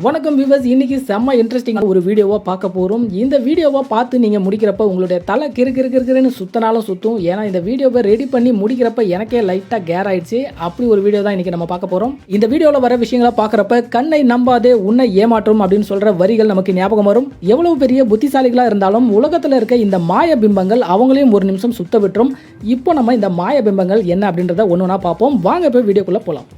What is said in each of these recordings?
வணக்கம் வியூவர்ஸ், இன்னைக்கு செம்ம இன்ட்ரெஸ்டிங்கான ஒரு வீடியோவை பார்க்க போகிறோம். இந்த வீடியோவை பார்த்து நீங்கள் முடிக்கிறப்ப உங்களுடைய தலை கிறுன்னு சுத்தினாலும் சுற்றும். ஏன்னா இந்த வீடியோவை ரெடி பண்ணி முடிக்கிறப்ப எனக்கே லைட்டாக கேர் ஆயிடுச்சு. அப்படி ஒரு வீடியோ தான் இன்றைக்கி நம்ம பார்க்க போகிறோம். இந்த வீடியோவில் வர விஷயங்களை பார்க்குறப்ப கண்ணை நம்பாதே உன்னை ஏமாற்றும் அப்படின்னு சொல்கிற வரிகள் நமக்கு ஞாபகம் வரும். எவ்வளவு பெரிய புத்திசாலிகளாக இருந்தாலும் உலகத்தில் இருக்க இந்த மாய பிம்பங்கள் அவங்களையும் ஒரு நிமிஷம் சுத்த விட்டுரும். இப்போ நம்ம இந்த மாய பிம்பங்கள் என்ன அப்படின்றத ஒன்று ஒன்றா பார்ப்போம். வாங்க போய் வீடியோக்குள்ளே போகலாம்.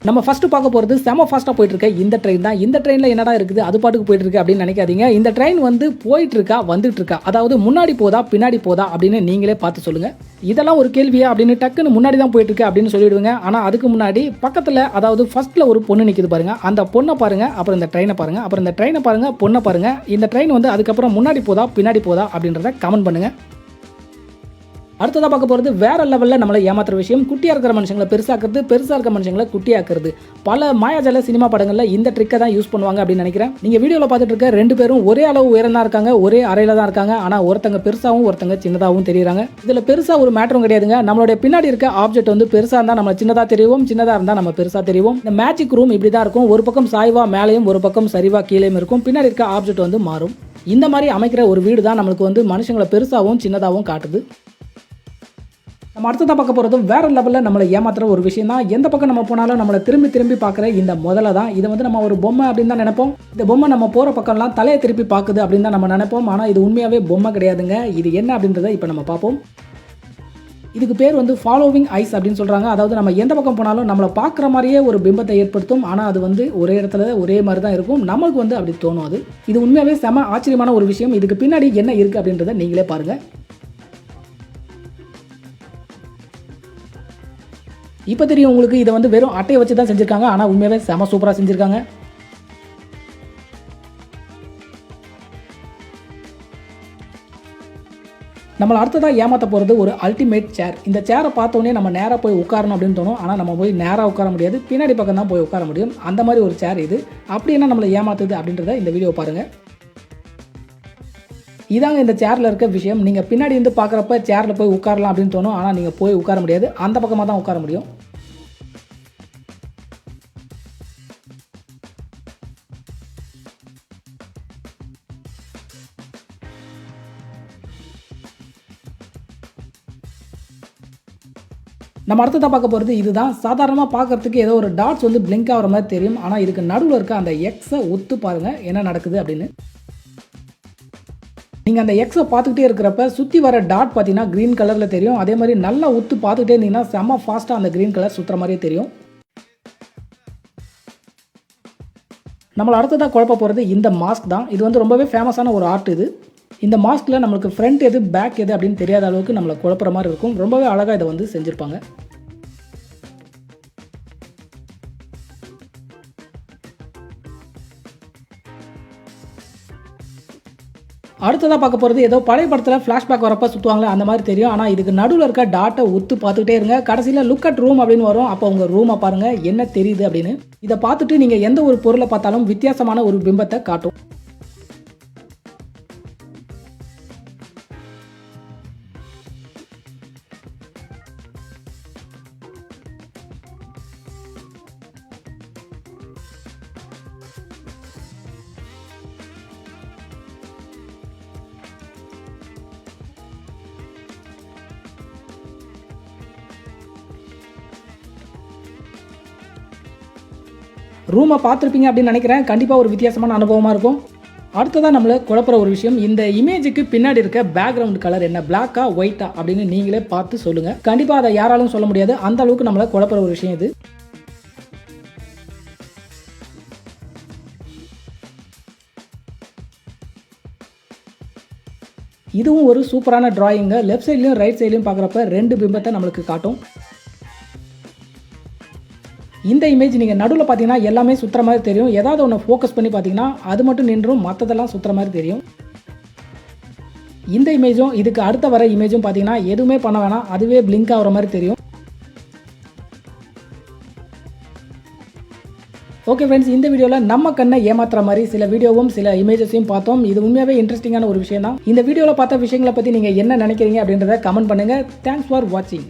நம்ம ஃபஸ்ட்டு பார்க்க போகிறது செம ஃபாஸ்ட்டாக போயிட்டு இருக்க இந்த ட்ரெயின் தான். இந்த ட்ரெயினில் என்னடா இருக்குது, அது பாட்டுக்கு போயிட்டு இருக்கு அப்படின்னு நினைக்காதீங்க. இந்த ட்ரெயின் வந்து போயிட்டு இருக்கா, வந்துட்டு இருக்கா, அதாவது முன்னாடி போதா பின்னாடி போதா அப்படின்னு நீங்களே பார்த்து சொல்லுங்கள். இதெல்லாம் ஒரு கேள்வியா அப்படின்னு டக்குன்னு முன்னாடி தான் போயிட்டு இருக்கு அப்படின்னு சொல்லிடுவேங்க. ஆனால் அதுக்கு முன்னாடி பக்கத்தில், அதாவது ஃபர்ஸ்ட்டில் ஒரு பொண்ணு நிற்கிது பாருங்க, அந்த பொண்ணை பாருங்க, அப்புறம் இந்த ட்ரெயினை பாருங்க, அப்புறம் இந்த ட்ரெயினை பாருங்க, பொண்ணை பாருங்க. இந்த ட்ரெயின் வந்து அதுக்கப்புறம் முன்னாடி போதா பின்னாடி போதா அப்படின்றத கமெண்ட் பண்ணுங்க. அடுத்ததாக பார்க்க போகிறது வேற லெவலில் நம்மளை ஏமாத்துற விஷயம். குட்டியாக இருக்கிற மனுஷங்களை பெருசாக்குறது, பெருசாக இருக்கிற மனுஷங்களை குட்டியாக்குறது. பல மாயாஜால சினிமா படங்களில் இந்த ட்ரிக்கை தான் யூஸ் பண்ணுவாங்க அப்படின்னு நினைக்கிறேன். நீங்கள் வீடியோவில் பார்த்துட்டு இருக்க ரெண்டு பேரும் ஒரே அளவு உயரம் தான் இருக்காங்க, ஒரே அறையில் தான் இருக்காங்க. ஆனால் ஒருத்தங்க பெருசாகவும் ஒருத்தங்க சின்னதாகவும் தெரியுறாங்க. இதில் பெருசாக ஒரு மேட்டரும் கிடையாதுங்க. நம்மளுடைய பின்னாடி இருக்க ஆப்ஜெக்ட் வந்து பெருசாக இருந்தால் நம்ம சின்னதாக தெரியும், சின்னதாக இருந்தால் நம்ம பெருசாக தெரியும். இந்த மேஜிக் ரூம் இப்படி தான் இருக்கும். ஒரு பக்கம் சாய்வா மேலேயும் ஒரு பக்கம் சரிவா கீழேயும் இருக்கும். பின்னாடி இருக்க ஆப்ஜெக்ட் வந்து மாறும். இந்த மாதிரி அமைக்கிற ஒரு வீடு தான் நம்மளுக்கு வந்து மனுஷங்களை பெருசாகவும் சின்னதாகவும் காட்டுது. நம்ம அடுத்ததாக பார்க்க போகிறது வேற லெவலில் நம்மளை ஏமாத்துற ஒரு விஷயம் தான். எந்த பக்கம் நம்ம போனாலும் நம்மளை திரும்பி பார்க்குற இந்த முதல்ல தான். இதை வந்து நம்ம ஒரு பொம்மை அப்படின்னு தான் நினைப்போம். இந்த பொம்மை நம்ம போகிற பக்கம்லாம் தலையை திருப்பி பார்க்குது அப்படின்னு தான் நம்ம நினைப்போம். ஆனால் இது உண்மையாகவே பொம்மை கிடையாதுங்க. இது என்ன அப்படின்றத இப்போ நம்ம பார்ப்போம். இதுக்கு பேர் வந்து ஃபாலோவிங் ஐஸ் அப்படின்னு சொல்கிறாங்க. அதாவது நம்ம எந்த பக்கம் போனாலும் நம்மளை பார்க்குற மாதிரியே ஒரு பிம்பத்தை ஏற்படுத்தும். ஆனால் அது வந்து ஒரே இடத்துல ஒரே மாதிரி தான் இருக்கும். நம்மளுக்கு வந்து அப்படி தோணும். இது உண்மையாகவே செம ஆச்சரியமான ஒரு விஷயம். இதுக்கு பின்னாடி என்ன இருக்குது அப்படின்றத நீங்களே பாருங்கள். இப்போ தெரியும் உங்களுக்கு, இதை வந்து வெறும் அட்டையை வச்சு தான் செஞ்சுருக்காங்க. ஆனால் உண்மையாகவே செம சூப்பராக செஞ்சுருக்காங்க. நம்மளை அடுத்ததாக ஏமாற்ற போகிறது ஒரு அல்டிமேட் சேர். இந்த சேரை பார்த்தோன்னே நம்ம நேராக போய் உட்காரணும் அப்படின்னு தோணும். ஆனால் நம்ம போய் நேராக உட்கார முடியாது, பின்னாடி பக்கம் தான் போய் உட்கார முடியும். அந்த மாதிரி ஒரு சேர் இது. அப்படி என்ன நம்மளை ஏமாத்துது அப்படின்றத இந்த வீடியோ பாருங்கள். இதாங்க இந்த சேரில் இருக்க விஷயம். நீங்கள் பின்னாடி இருந்து பார்க்குறப்ப சேரில் போய் உட்காரலாம் அப்படின்னு தோணும். ஆனால் நீங்கள் போய் உட்கார முடியாது, அந்த பக்கமாக தான் உட்கார முடியும். நம்ம அடுத்ததாக பார்க்க போகிறது இதுதான். சாதாரணமாக பார்க்குறதுக்கு ஏதோ ஒரு டாட்ஸ் வந்து பிளிங்க் ஆகிற மாதிரி தெரியும். ஆனால் இதுக்கு நடுவில் இருக்க அந்த எக்ஸை ஒத்து பாருங்கள் என்ன நடக்குது அப்படின்னு. நீங்கள் அந்த எக்ஸை பார்த்துக்கிட்டே இருக்கிறப்ப சுற்றி வர டாட் பார்த்தீங்கன்னா க்ரீன் கலரில் தெரியும். அதே மாதிரி நல்லா உத்து பார்த்துக்கிட்டே இருந்தீங்கன்னா செம்ம ஃபாஸ்ட்டாக அந்த க்ரீன் கலர் சுற்றுற மாதிரியே தெரியும். நம்மளை அடுத்ததாக குழப்ப போகிறது இந்த மாஸ்க் தான். இது வந்து ரொம்பவே ஃபேமஸான ஒரு ஆர்ட் இது. இந்த மாஸ்கில் நம்மளுக்கு ஃப்ரண்ட் எது பேக் எது அப்படின்னு தெரியாத அளவுக்கு நம்மளை குழப்புற மாதிரி இருக்கும். ரொம்பவே அழகாக இதை வந்து செஞ்சுருப்பாங்க. அடுத்ததாக பார்க்க போகிறது ஏதோ பழைய படத்தில் ஃப்ளாஷ்பேக் வரப்போ சுற்றுவாங்களே அந்த மாதிரி தெரியும். ஆனால் இதுக்கு நடுவில் இருக்க டாட்டை ஒத்து பார்த்துக்கிட்டே இருங்க. கடைசியில் லுக் அட் ரூம் அப்படின்னு வரும். அப்போ உங்கள் ரூமை பாருங்கள் என்ன தெரியுது அப்படின்னு. இதை பார்த்துட்டு நீங்கள் எந்த ஒரு பொருளை பார்த்தாலும் வித்தியாசமான ஒரு பிம்பத்தை காட்டும். ரூமை பார்த்துருப்பீங்க அப்படின்னு நினைக்கிறேன். கண்டிப்பாக ஒரு வித்தியாசமான அனுபவமாக இருக்கும். அடுத்ததாக நம்மளை குழப்புற ஒரு விஷயம், இந்த இமேஜுக்கு பின்னாடி இருக்க பேக்ரவுண்ட் கலர் என்ன, பிளாக்கா ஒயிட்டா அப்படின்னு நீங்களே பார்த்து சொல்லுங்கள். கண்டிப்பாக அதை யாராலும் சொல்ல முடியாது, அந்த அளவுக்கு நம்மளை குழப்புற ஒரு விஷயம் இது. இதுவும் ஒரு சூப்பரான டிராயிங்க. லெஃப்ட் சைட்லையும் ரைட் சைட்லையும் பார்க்குறப்ப ரெண்டு பிம்பத்தை நம்மளுக்கு காட்டும். இந்த இமேஜ் நீங்கள் நடுவில் பார்த்தீங்கன்னா எல்லாமே சுற்றுற மாதிரி தெரியும். ஏதாவது ஒன்று ஃபோக்கஸ் பண்ணி பார்த்தீங்கன்னா அது மட்டும் நின்றும், மற்றதெல்லாம் சுற்றுற மாதிரி தெரியும். இந்த இமேஜும் இதுக்கு அடுத்த வர இமேஜும் பார்த்தீங்கன்னா எதுவுமே பண்ண வேணாம், அதுவே பிளிங்க் ஆகிற மாதிரி தெரியும். ஓகே ஃப்ரெண்ட்ஸ், இந்த வீடியோவில் நம்ம கண்ணை ஏமாத்துற மாதிரி சில வீடியோவும் சில இமேஜஸையும் பார்த்தோம். இது உண்மையாகவே இன்ட்ரெஸ்டிங்கான ஒரு விஷயம் தான். இந்த வீடியோவில் பார்த்த விஷயங்களை பற்றி நீங்கள் என்ன நினைக்கிறீங்க அப்படின்றத கமெண்ட் பண்ணுங்கள். தேங்க்ஸ் ஃபார் வாட்சிங்.